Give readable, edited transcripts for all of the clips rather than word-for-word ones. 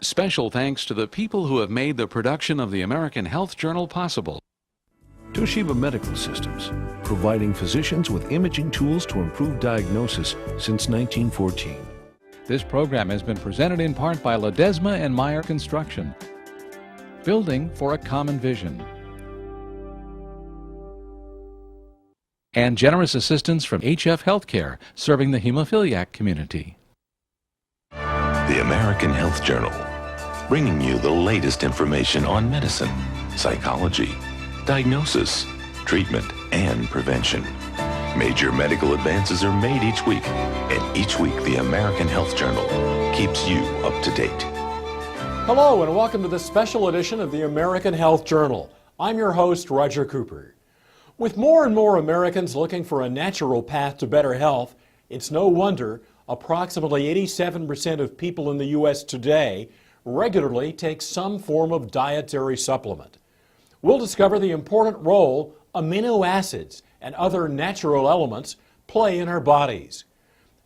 Special thanks to the people who have made the production of the American Health Journal possible. Toshiba Medical Systems, providing physicians with imaging tools to improve diagnosis since 1914. This program has been presented in part by Ledesma and Meyer Construction. Building for a common vision. And generous assistance from HF Healthcare, serving the hemophiliac community. The American Health Journal, bringing you the latest information on medicine, psychology, diagnosis, treatment, and prevention. Major medical advances are made each week, and each week the American Health Journal keeps you up to date. Hello, and welcome to this special edition of the American Health Journal. I'm your host, Roger Cooper. With more and more Americans looking for a natural path to better health, it's no wonder approximately 87% of people in the U.S. today regularly take some form of dietary supplement. We'll discover the important role amino acids and other natural elements play in our bodies.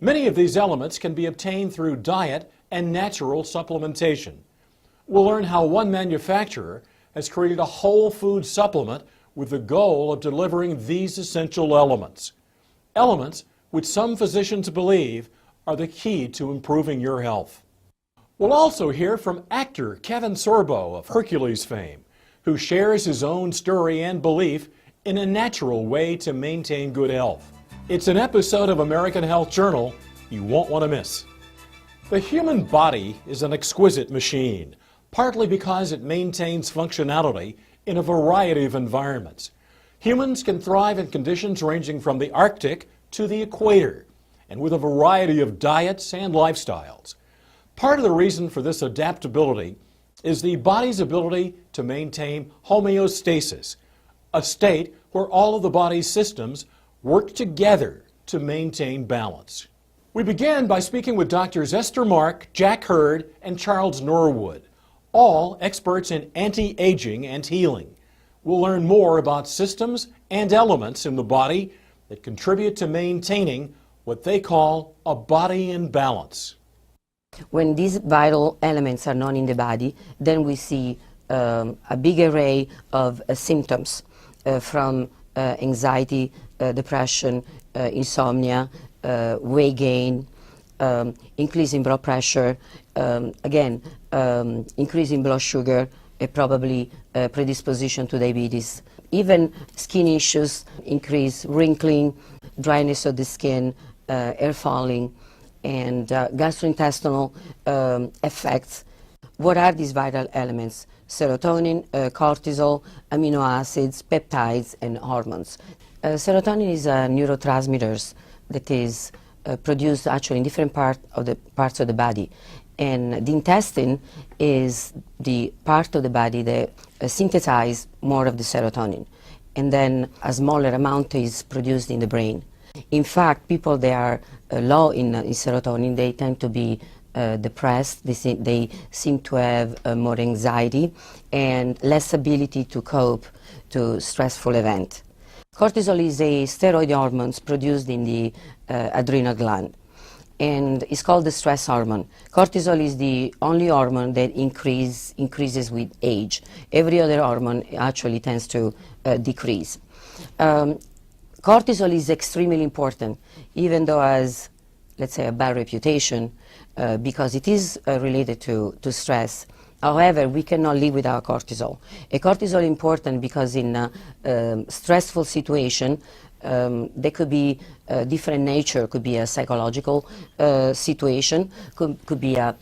Many of these elements can be obtained through diet and natural supplementation. We'll learn how one manufacturer has created a whole food supplement with the goal of delivering these essential elements. Elements which some physicians believe are the key to improving your health. We'll also hear from actor Kevin Sorbo of Hercules fame, who shares his own story and belief in a natural way to maintain good health. It's an episode of American Health Journal you won't want to miss. The human body is an exquisite machine, partly because it maintains functionality in a variety of environments. Humans can thrive in conditions ranging from the Arctic to the equator, and with a variety of diets and lifestyles. Part of the reason for this adaptability is the body's ability to maintain homeostasis, a state where all of the body's systems work together to maintain balance. We begin by speaking with Drs. Esther Mark, Jack Hurd, and Charles Norwood, all experts in anti-aging and healing. We'll learn more about systems and elements in the body that contribute to maintaining what they call a body in balance. When these vital elements are known in the body, then we see a big array of symptoms from anxiety, depression, insomnia, weight gain, increase in blood pressure, increase in blood sugar, probably predisposition to diabetes. Even skin issues, increase wrinkling, dryness of the skin, hair falling, and gastrointestinal effects. What are these vital elements? Serotonin, cortisol, amino acids, peptides, and hormones. Serotonin is a neurotransmitter that is produced actually in different parts of the body. And the intestine is the part of the body that synthesizes more of the serotonin. And then a smaller amount is produced in the brain. In fact, people that are low in serotonin, they tend to be depressed. They seem to have more anxiety and less ability to cope to stressful event. Cortisol is a steroid hormone produced in the adrenal gland, and it's called the stress hormone. Cortisol is the only hormone that increases with age. Every other hormone actually tends to decrease. Cortisol is extremely important, even though has, let's say, a bad reputation, because it is related to stress. However, we cannot live without cortisol. Cortisol is important because in a stressful situation, there could be a different nature, could be a psychological situation, could be a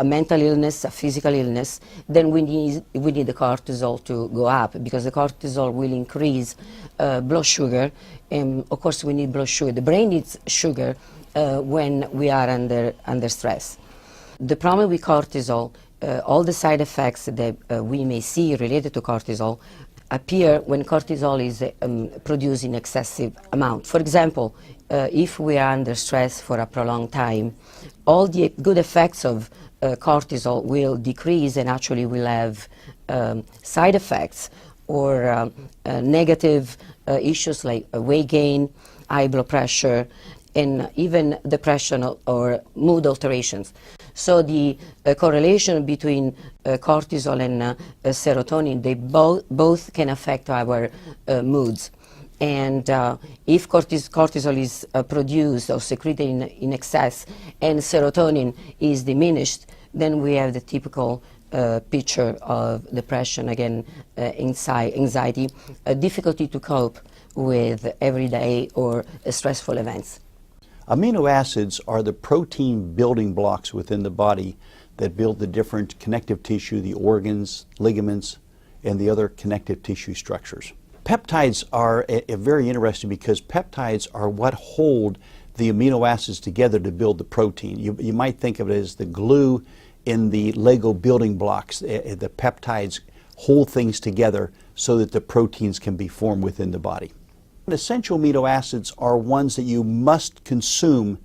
mental illness, a physical illness. Then we need the cortisol to go up, because the cortisol will increase blood sugar, and of course we need blood sugar. The brain needs sugar when we are under stress. The problem with cortisol, all the side effects that we may see related to cortisol appear when cortisol is produced in excessive amount. For example, if we are under stress for a prolonged time, all the good effects of cortisol will decrease, and actually will have side effects or negative issues like weight gain, high blood pressure, and even depression or mood alterations. So the correlation between cortisol and serotonin, they both can affect our moods. And if cortisol is produced or secreted in excess and serotonin is diminished, then we have the typical picture of depression, again, anxiety, difficulty to cope with everyday or stressful events. Amino acids are the protein building blocks within the body that build the different connective tissue, the organs, ligaments, and the other connective tissue structures. Peptides are very interesting because peptides are what hold the amino acids together to build the protein. You might think of it as the glue in the Lego building blocks. The peptides hold things together so that the proteins can be formed within the body. Essential amino acids are ones that you must consume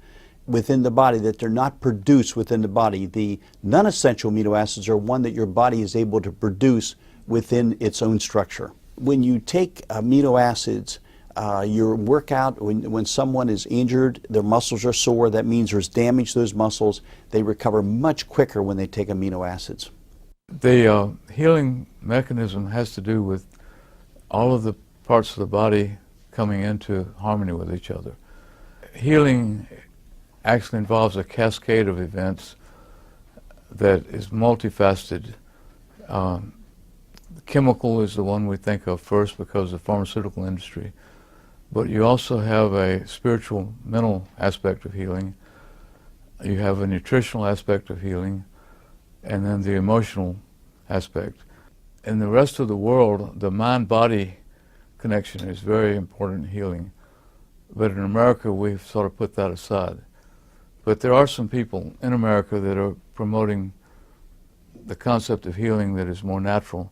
within the body, that they're not produced within the body. The non-essential amino acids are one that your body is able to produce within its own structure. When you take amino acids, your workout, when someone is injured, their muscles are sore, that means there's damage to those muscles. They recover much quicker when they take amino acids. The healing mechanism has to do with all of the parts of the body coming into harmony with each other. Healing actually involves a cascade of events that is multifaceted. Chemical is the one we think of first because of the pharmaceutical industry, but you also have a spiritual, mental aspect of healing, you have a nutritional aspect of healing, and then the emotional aspect. In the rest of the world, the mind-body connection is very important in healing, but in America we've sort of put that aside. But there are some people in America that are promoting the concept of healing that is more natural.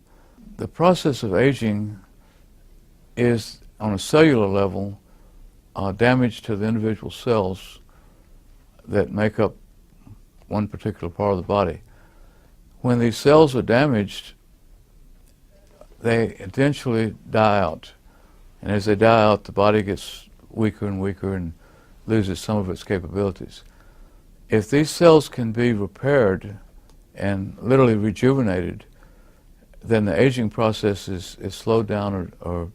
The process of aging is, on a cellular level, damage to the individual cells that make up one particular part of the body. When these cells are damaged, they eventually die out. And as they die out, the body gets weaker and weaker and loses some of its capabilities. If these cells can be repaired and literally rejuvenated, then the aging process is slowed down or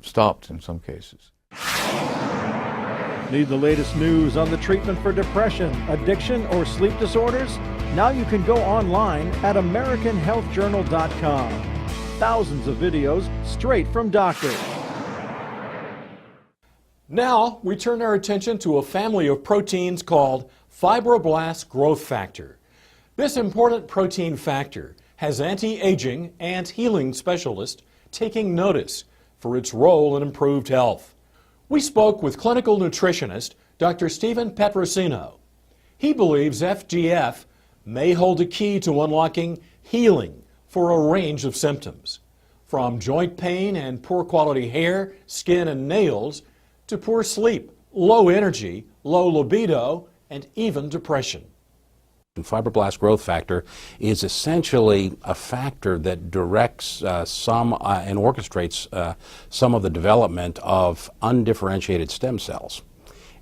stopped in some cases. Need the latest news on the treatment for depression, addiction, or sleep disorders? Now you can go online at AmericanHealthJournal.com. Thousands of videos straight from doctors. Now we turn our attention to a family of proteins called fibroblast growth factor. This important protein factor has anti-aging and healing specialists taking notice for its role in improved health. We spoke with clinical nutritionist Dr. Stephen Petrosino. He believes FGF may hold a key to unlocking healing for a range of symptoms, from joint pain and poor quality hair, skin, and nails, to poor sleep, low energy, low libido, and even depression. Fibroblast growth factor is essentially a factor that directs and orchestrates some of the development of undifferentiated stem cells.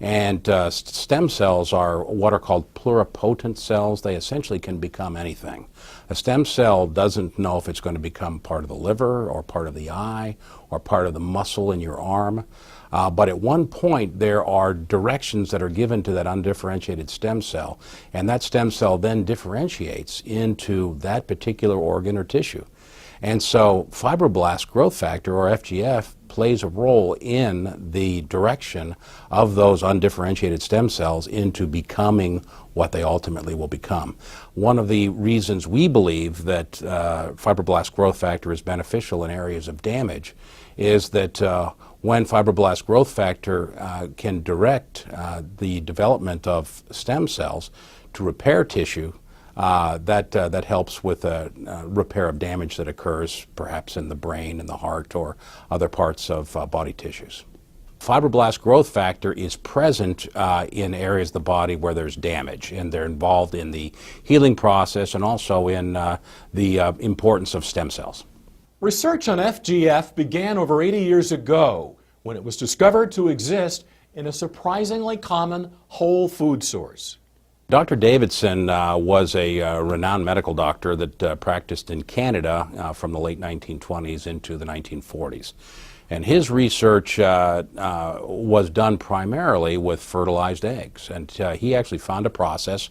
And stem cells are what are called pluripotent cells. They essentially can become anything. A stem cell doesn't know if it's going to become part of the liver or part of the eye or part of the muscle in your arm. But at one point there are directions that are given to that undifferentiated stem cell, and that stem cell then differentiates into that particular organ or tissue. And so fibroblast growth factor, or FGF, plays a role in the direction of those undifferentiated stem cells into becoming what they ultimately will become. One of the reasons we believe that fibroblast growth factor is beneficial in areas of damage is that when fibroblast growth factor can direct the development of stem cells to repair tissue, that helps with repair of damage that occurs perhaps in the brain, in the heart, or other parts of body tissues. Fibroblast growth factor is present in areas of the body where there's damage, and they're involved in the healing process and also in the importance of stem cells. Research on FGF began over 80 years ago when it was discovered to exist in a surprisingly common whole food source. Dr. Davidson was a renowned medical doctor that practiced in Canada from the late 1920s into the 1940s. And his research was done primarily with fertilized eggs. And he actually found a process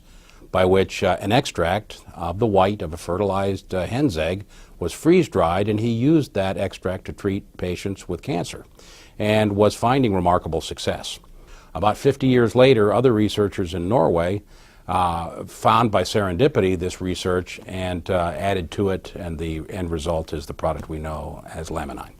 by which an extract of the white of a fertilized hen's egg was freeze-dried, and he used that extract to treat patients with cancer and was finding remarkable success. About 50 years later, other researchers in Norway found by serendipity this research and added to it, and the end result is the product we know as Laminine.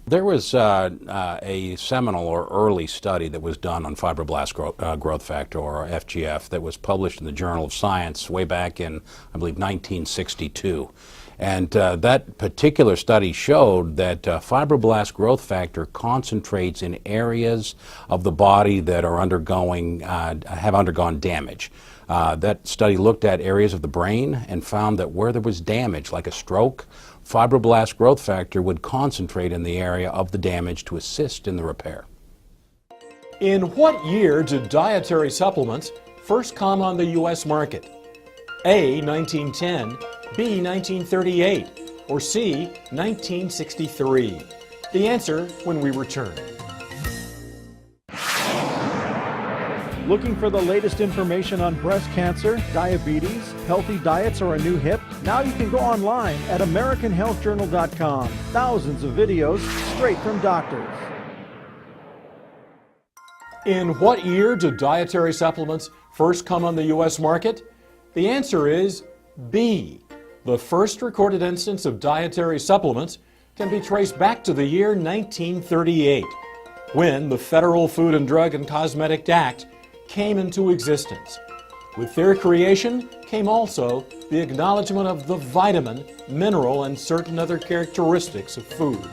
There was a seminal or early study that was done on fibroblast growth factor, or FGF, that was published in the Journal of Science way back in, I believe, 1962. And that particular study showed that fibroblast growth factor concentrates in areas of the body that are have undergone damage. That study looked at areas of the brain and found that where there was damage, like a stroke, fibroblast growth factor would concentrate in the area of the damage to assist in the repair. In what year did dietary supplements first come on the U.S. market? A, 1910, B, 1938, or C, 1963? The answer when we return. Looking for the latest information on breast cancer, diabetes, healthy diets, or a new hip? Now you can go online at AmericanHealthJournal.com. Thousands of videos straight from doctors. In what year did dietary supplements first come on the U.S. market? The answer is B. The first recorded instance of dietary supplements can be traced back to the year 1938, when the Federal Food and Drug and Cosmetic Act came into existence. With their creation came also the acknowledgement of the vitamin, mineral, and certain other characteristics of food.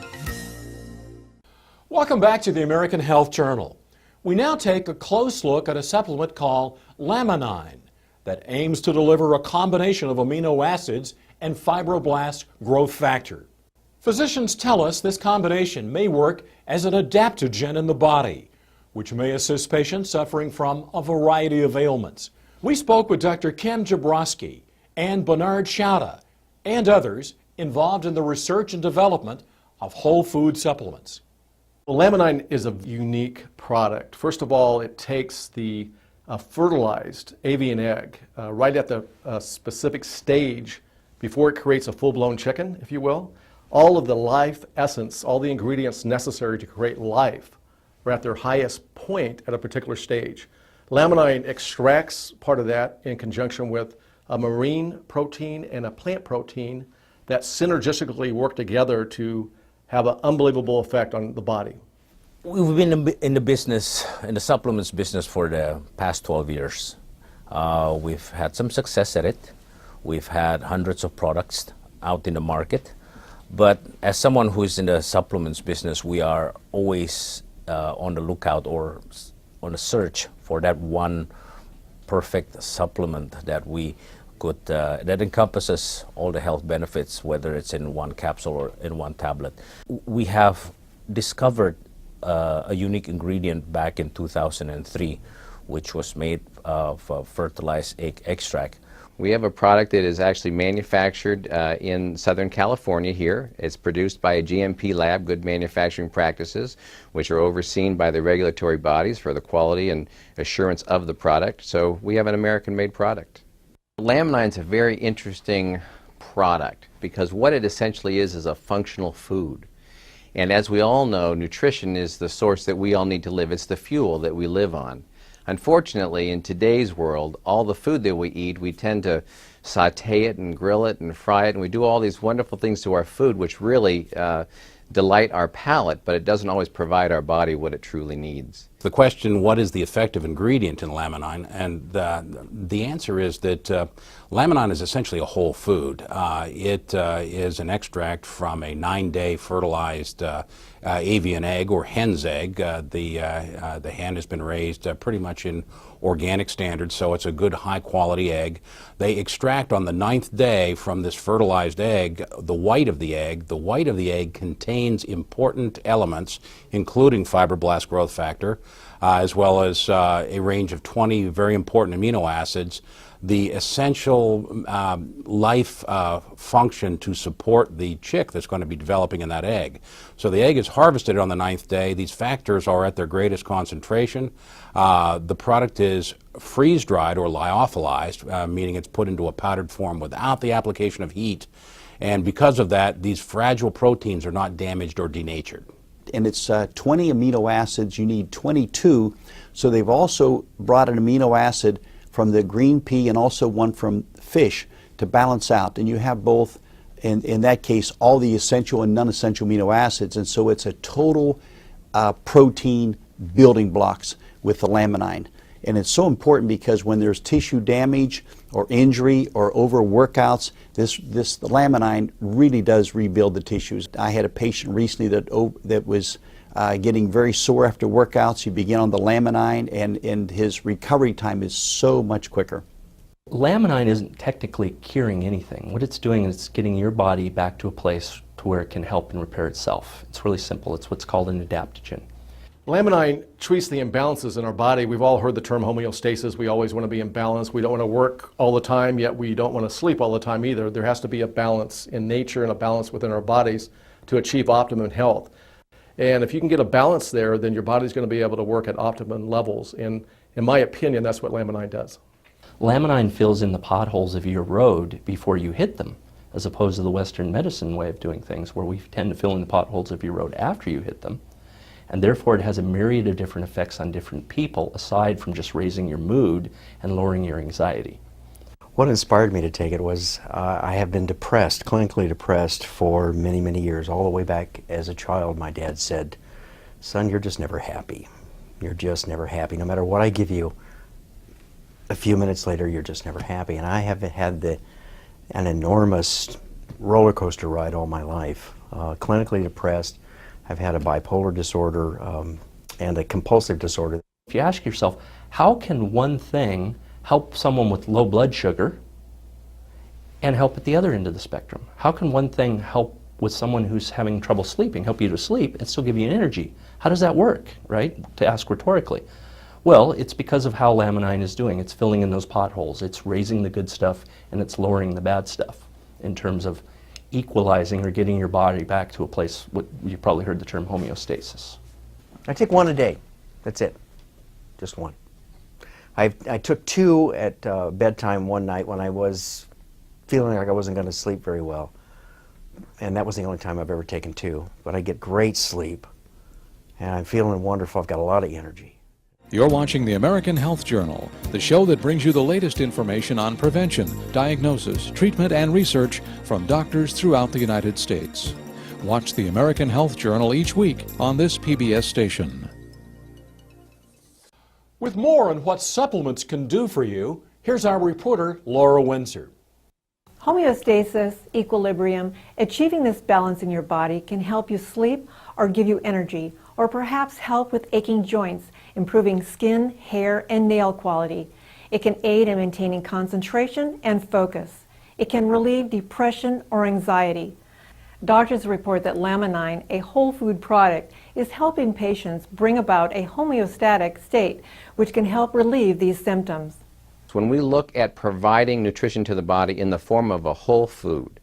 Welcome back to the American Health Journal. We now take a close look at a supplement called Laminine that aims to deliver a combination of amino acids and fibroblast growth factor. Physicians tell us this combination may work as an adaptogen in the body, which may assist patients suffering from a variety of ailments. We spoke with Dr. Ken Jabrowski and Bernard Schauda and others involved in the research and development of whole food supplements. Well, Laminine is a unique product. First of all, it takes the fertilized avian egg right at the specific stage before it creates a full-blown chicken, if you will. All of the life essence, all the ingredients necessary to create life are at their highest point at a particular stage. Laminine extracts part of that in conjunction with a marine protein and a plant protein that synergistically work together to have an unbelievable effect on the body. We've been in the business, in the supplements business for the past 12 years. We've had some success at it. We've had hundreds of products out in the market. But as someone who is in the supplements business, we are always on the lookout or on a search for that one perfect supplement that we could, that encompasses all the health benefits, whether it's in one capsule or in one tablet. We have discovered a unique ingredient back in 2003, which was made of fertilized egg extract. We have a product that is actually manufactured in Southern California here. It's produced by a GMP lab, Good Manufacturing Practices, which are overseen by the regulatory bodies for the quality and assurance of the product. So we have an American-made product. Laminine is a very interesting product because what it essentially is a functional food. And as we all know, nutrition is the source that we all need to live. It's the fuel that we live on. Unfortunately, in today's world, all the food that we eat, we tend to saute it and grill it and fry it, and we do all these wonderful things to our food which really delight our palate, but it doesn't always provide our body what it truly needs. The question, what is the effective ingredient in Laminine? And the answer is that Laminine is essentially a whole food. It is an extract from a 9-day fertilized avian egg or hen's egg. The hen has been raised pretty much in organic standards, so it's a good high-quality egg. They extract on the 9th day from this fertilized egg the white of the egg. The white of the egg contains important elements, including fibroblast growth factor, as well as a range of 20 very important amino acids, the essential life function to support the chick that's going to be developing in that egg. So the egg is harvested on the 9th day. These factors are at their greatest concentration. The product is freeze-dried or lyophilized, meaning it's put into a powdered form without the application of heat. And because of that, these fragile proteins are not damaged or denatured. And it's 20 amino acids. You need 22. So they've also brought an amino acid from the green pea and also one from fish to balance out. And you have both, in that case, all the essential and non-essential amino acids. And so it's a total protein building blocks with the Laminine. And it's so important because when there's tissue damage or injury or overworkouts, the Laminine really does rebuild the tissues. I had a patient recently that was getting very sore after workouts. He began on the Laminine, and his recovery time is so much quicker. Laminine isn't technically curing anything. What it's doing is it's getting your body back to a place to where it can help and repair itself. It's really simple. It's what's called an adaptogen. Laminine treats the imbalances in our body. We've all heard the term homeostasis. We always want to be in balance. We don't want to work all the time, yet we don't want to sleep all the time either. There has to be a balance in nature and a balance within our bodies to achieve optimum health. And if you can get a balance there, then your body's going to be able to work at optimum levels. And in my opinion, that's what Laminine does. Laminine fills in the potholes of your road before you hit them, as opposed to the Western medicine way of doing things, where we tend to fill in the potholes of your road after you hit them. And therefore it has a myriad of different effects on different people, aside from just raising your mood and lowering your anxiety. What inspired me to take it was I have been depressed, clinically depressed, for many, many years. All the way back as a child, my dad said, "Son, you're just never happy. You're just never happy. No matter what I give you, a few minutes later, you're just never happy." And I have had an enormous roller coaster ride all my life. Clinically depressed. I've had a bipolar disorder and a compulsive disorder. If you ask yourself, how can one thing help someone with low blood sugar and help at the other end of the spectrum? How can one thing help with someone who's having trouble sleeping, help you to sleep and still give you energy? How does that work, right? To ask rhetorically. Well, it's because of how Laminine is doing. It's filling in those potholes. It's raising the good stuff and it's lowering the bad stuff in terms of equalizing or getting your body back to a place, what you probably heard the term homeostasis. I take one a day. That's it. Just one. I took two at bedtime one night when I was feeling like I wasn't going to sleep very well. And that was the only time I've ever taken two. But I get great sleep, and I'm feeling wonderful. I've got a lot of energy. You're watching the American Health Journal, the show that brings you the latest information on prevention, diagnosis, treatment, and research from doctors throughout the United States. Watch the American Health Journal each week on this PBS station. With more on what supplements can do for you, here's our reporter, Laura Windsor. Homeostasis, equilibrium, achieving this balance in your body can help you sleep or give you energy, or perhaps help with aching joints, improving skin, hair, and nail quality. It can aid in maintaining concentration and focus. It can relieve depression or anxiety. Doctors report that Laminine, a whole food product, is helping patients bring about a homeostatic state, which can help relieve these symptoms. When we look at providing nutrition to the body in the form of a whole food,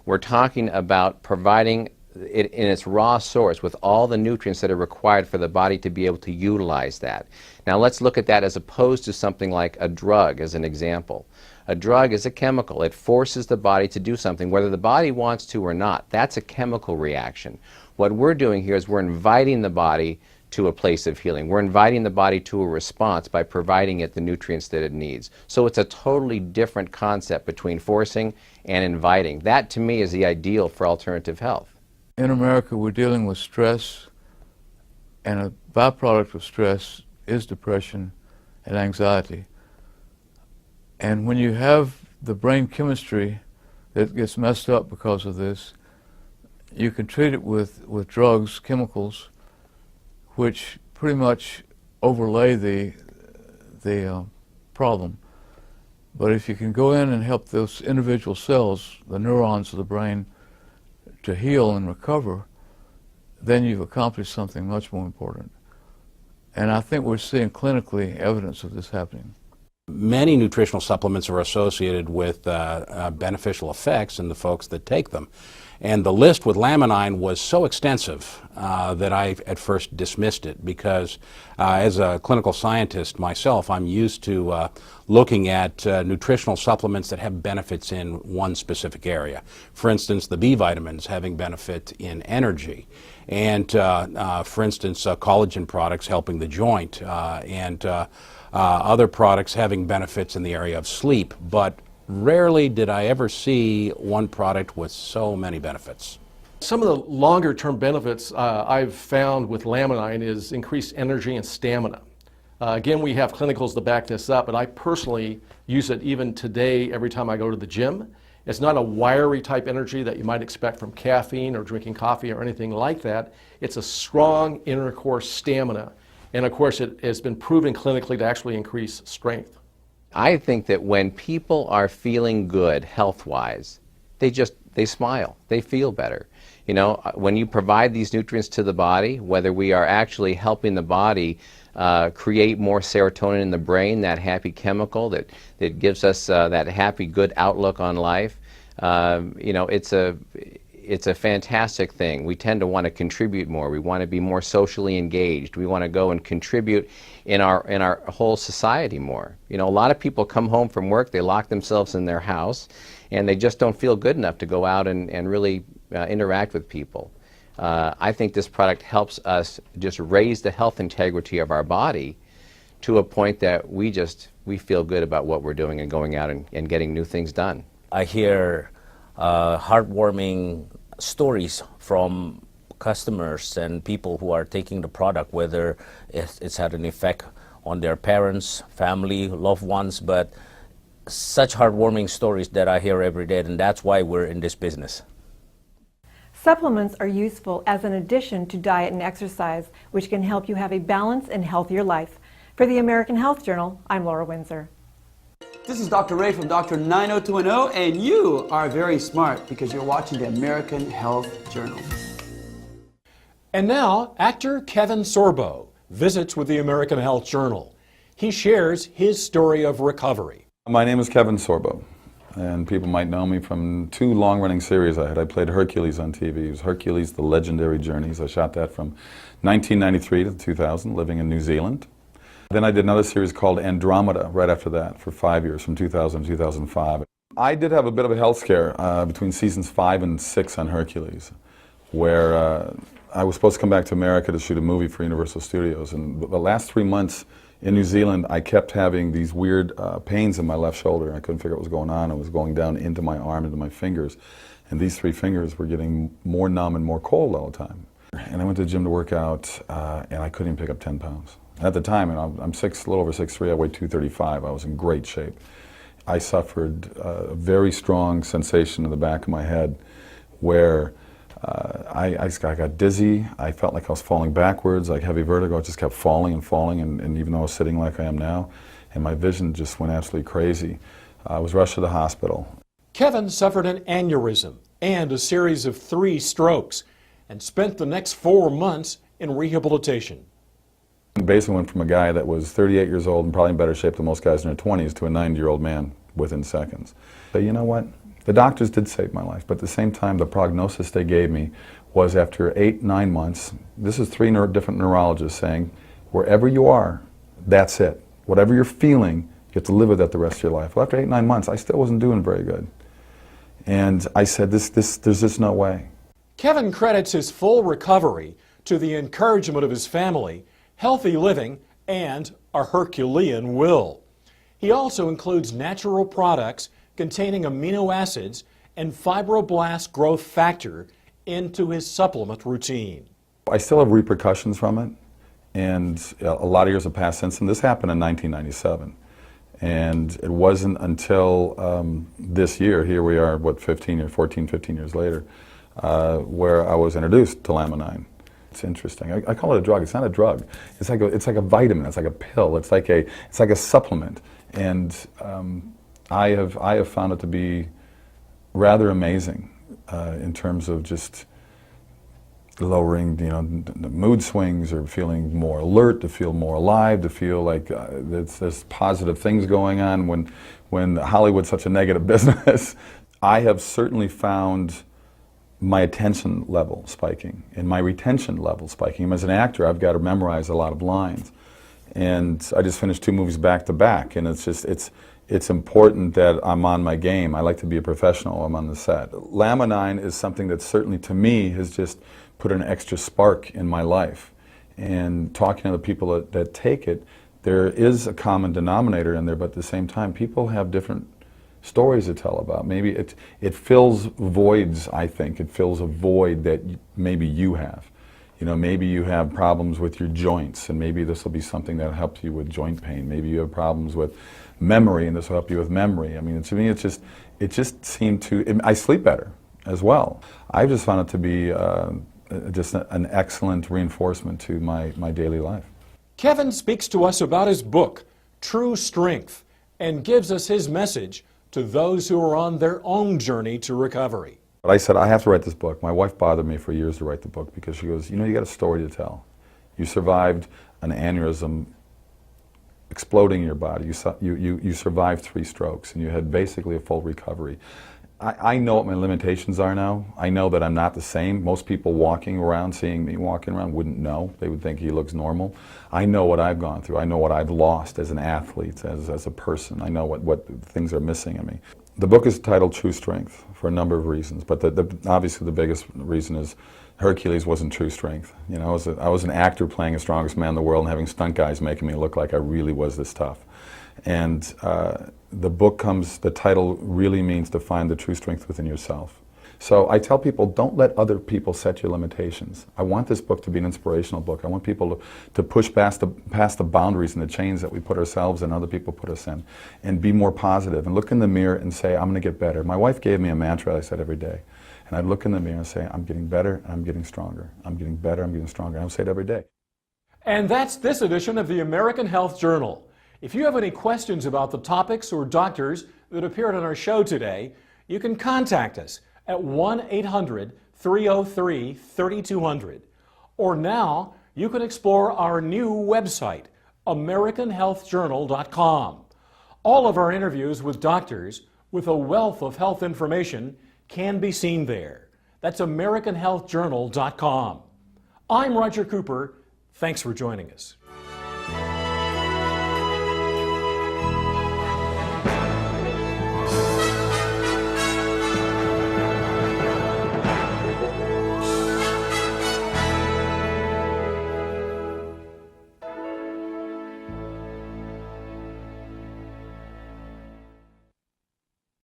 we're talking about providing it in its raw source with all the nutrients that are required for the body to be able to utilize that. Now let's look at that as opposed to something like a drug as an example. A drug is a chemical. It forces the body to do something whether the body wants to or not. That's a chemical reaction. What we're doing here is we're inviting the body to a place of healing. We're inviting the body to a response by providing it the nutrients that it needs. So it's a totally different concept between forcing and inviting. That to me is the ideal for alternative health. In America, we're dealing with stress, and a byproduct of stress is depression and anxiety. And when you have the brain chemistry that gets messed up because of this, you can treat it with drugs, chemicals, which pretty much overlay the problem. But if you can go in and help those individual cells, the neurons of the brain, to heal and recover, then you've accomplished something much more important. And I think we're seeing clinically evidence of this happening. Many nutritional supplements are associated with beneficial effects in the folks that take them. And the list with Laminine was so extensive that I at first dismissed it because as a clinical scientist myself, I'm used to looking at nutritional supplements that have benefits in one specific area. For instance, the B vitamins having benefit in energy. And for instance, collagen products helping the joint and other products having benefits in the area of sleep. But rarely did I ever see one product with so many benefits. Some of the longer term benefits I've found with Laminine is increased energy and stamina. Again, we have clinicals to back this up, but I personally use it even today every time I go to the gym. It's not a wiry type energy that you might expect from caffeine or drinking coffee or anything like that. It's a strong inner core stamina. And of course, it has been proven clinically to actually increase strength. I think that when people are feeling good health-wise, they smile, they feel better. You know, when you provide these nutrients to the body, whether we are actually helping the body create more serotonin in the brain, that happy chemical that gives us that happy, good outlook on life, you know, it's a fantastic thing. We tend to want to contribute more. We want to be more socially engaged. We want to go and contribute in our whole society more. You know, a lot of people come home from work, they lock themselves in their house, and they just don't feel good enough to go out and really interact with people. I think this product helps us just raise the health integrity of our body to a point that we feel good about what we're doing and going out and getting new things done. I hear heartwarming stories from customers and people who are taking the product, whether it's had an effect on their parents, family, loved ones, but such heartwarming stories that I hear every day, and that's why we're in this business. Supplements are useful as an addition to diet and exercise, which can help you have a balanced and healthier life. For the American Health Journal, I'm Laura Windsor. This is Dr. Ray from Dr. 90210, and you are very smart because you're watching the American Health Journal. And now, actor Kevin Sorbo visits with the American Health Journal. He shares his story of recovery. My name is Kevin Sorbo, and people might know me from two long-running series I had. I played Hercules on TV. It was Hercules, The Legendary Journeys. I shot that from 1993 to 2000, living in New Zealand. Then I did another series called Andromeda right after that for 5 years, from 2000 to 2005. I did have a bit of a health scare between seasons 5 and 6 on Hercules, where I was supposed to come back to America to shoot a movie for Universal Studios. And the last 3 months in New Zealand, I kept having these weird pains in my left shoulder. I couldn't figure out what was going on. It was going down into my arm, into my fingers. And these 3 fingers were getting more numb and more cold all the time. And I went to the gym to work out, and I couldn't even pick up 10 pounds. At the time, and I'm a little over 6'3", I weighed 235. I was in great shape. I suffered a very strong sensation in the back of my head where I got dizzy. I felt like I was falling backwards, like heavy vertigo. I just kept falling and falling, and even though I was sitting like I am now, and my vision just went absolutely crazy. I was rushed to the hospital. Kevin suffered an aneurysm and a series of 3 strokes and spent the next 4 months in rehabilitation. Basically went from a guy that was 38 years old and probably in better shape than most guys in their 20s to a 90-year-old man within seconds. But you know what? The doctors did save my life, but at the same time, the prognosis they gave me was after 8-9 months, this is 3 different neurologists saying, wherever you are, that's it. Whatever you're feeling, you have to live with that the rest of your life. Well, after 8-9 months, I still wasn't doing very good. And I said, there's just no way. Kevin credits his full recovery to the encouragement of his family, healthy living, and a Herculean will. He also includes natural products containing amino acids and fibroblast growth factor into his supplement routine. I still have repercussions from it, and a lot of years have passed since, and this happened in 1997. And it wasn't until this year, here we are, 15 years later, where I was introduced to Laminine. It's interesting. I call it a drug. It's not a drug. It's like a vitamin. It's like a pill. It's like a supplement. And I have found it to be rather amazing in terms of just lowering, the mood swings, or feeling more alert, to feel more alive, to feel like there's positive things going on when Hollywood's such a negative business. I have certainly found my attention level spiking and my retention level spiking. As an actor, I've got to memorize a lot of lines. And I just finished 2 movies back to back, and it's important that I'm on my game. I like to be a professional. I'm on the set. Laminine is something that certainly, to me, has just put an extra spark in my life. And talking to the people that take it, there is a common denominator in there, but at the same time, people have different stories to tell about. Maybe it fills voids, I think. It fills a void that maybe you have. Maybe you have problems with your joints, and maybe this will be something that helps you with joint pain. Maybe you have problems with memory, and this will help you with memory. I mean, to me, it just seemed to, I sleep better as well. I just found it to be just an excellent reinforcement to my daily life. Kevin speaks to us about his book, True Strength, and gives us his message to those who are on their own journey to recovery. But I said, I have to write this book. My wife bothered me for years to write the book because she goes, you got a story to tell. You survived an aneurysm exploding in your body. You survived 3 strokes, and you had basically a full recovery. I know what my limitations are now. I know that I'm not the same. Most people walking around, seeing me walking around, wouldn't know. They would think he looks normal. I know what I've gone through. I know what I've lost as an athlete, as a person. I know what things are missing in me. The book is titled True Strength for a number of reasons, but obviously the biggest reason is Hercules wasn't true strength. I was an actor playing the strongest man in the world and having stunt guys making me look like I really was this tough. And the title really means to find the true strength within yourself. So I tell people, don't let other people set your limitations. I want this book to be an inspirational book. I want people to push past the boundaries and the chains that we put ourselves and other people put us in, and be more positive and look in the mirror and say, I'm going to get better. My wife gave me a mantra I said every day. And I'd look in the mirror and say, I'm getting better and I'm getting stronger. I'm getting better, I'm getting stronger. And I would say it every day. And that's this edition of the American Health Journal. If you have any questions about the topics or doctors that appeared on our show today, you can contact us at 1-800-303-3200. Or now, you can explore our new website, AmericanHealthJournal.com. All of our interviews with doctors with a wealth of health information can be seen there. That's AmericanHealthJournal.com. I'm Roger Cooper. Thanks for joining us.